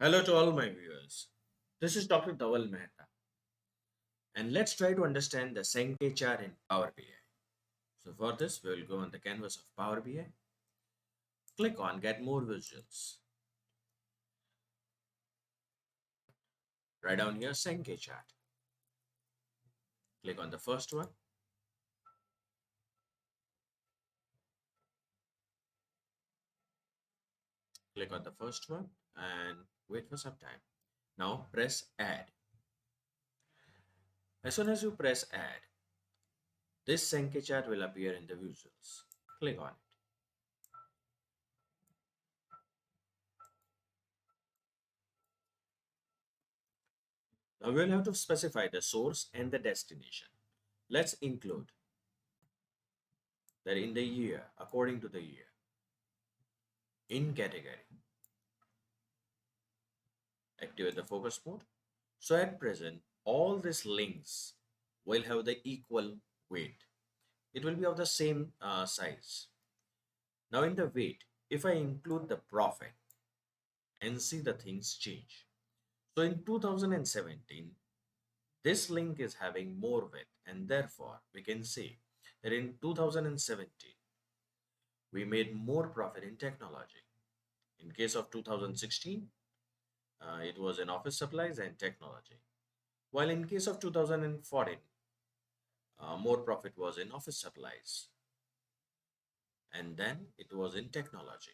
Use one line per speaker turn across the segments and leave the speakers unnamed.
Hello to all my viewers. This is Dr. Dhaval Maheta, and let's try to understand the Sankey chart in Power BI. So for this, we will go on the canvas of Power BI. Click on Get More Visuals. Write down here Sankey chart. Click on the first one. Click on the first one and wait for some time. Now press Add. As soon as you press Add, this Sankey chart will appear in the visuals. Click on it. Now we'll have to specify the source and the destination. Let's include that in the year, according to the year, in category. Activate the focus mode. So at present, all these links will have the equal weight. It will be of the same size. Now in the weight, if I include the profit and see the things change. So in 2017, this link is having more weight, and therefore we can say that in 2017, we made more profit in technology. In case of 2016, it was in office supplies and technology. While in case of 2014, more profit was in office supplies, and then it was in technology.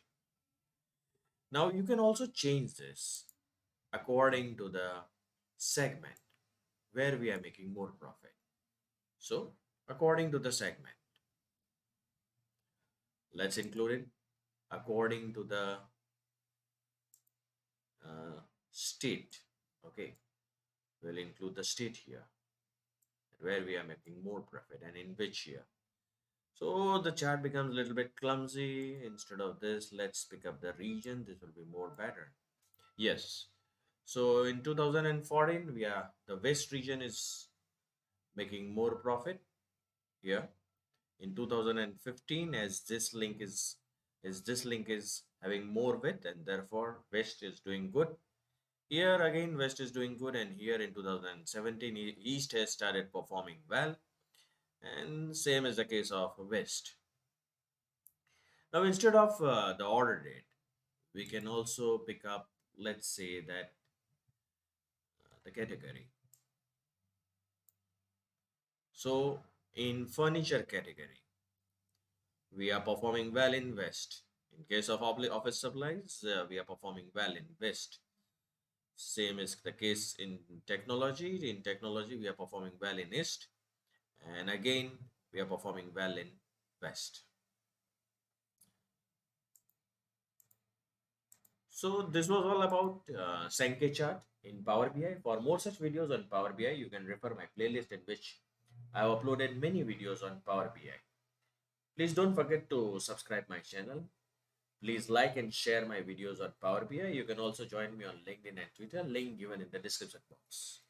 Now you can also change this according to the segment where we are making more profit. So according to the segment, let's include it according to the state. Okay, we'll include the state here where we are making more profit and in which year. So the chart becomes a little bit clumsy. Instead of this, let's pick up the region. This will be more better. Yes. So in 2014, we are the West region is making more profit here. In 2015, as this link is having more width and therefore West is doing good. Here again, West is doing good, and here in 2017, East has started performing well, and same is the case of West. Now, instead of the order date, we can also pick up, let's say that the category. So, in furniture category, we are performing well in West. In case of office supplies, we are performing well in West. Same is the case in technology. In technology, we are performing well in East. And again, we are performing well in West. So this was all about Sankey chart in Power BI. For more such videos on Power BI, you can refer my playlist in which I have uploaded many videos on Power BI. Please don't forget to subscribe my channel. Please like and share my videos on Power BI. You can also join me on LinkedIn and Twitter, link given in the description box.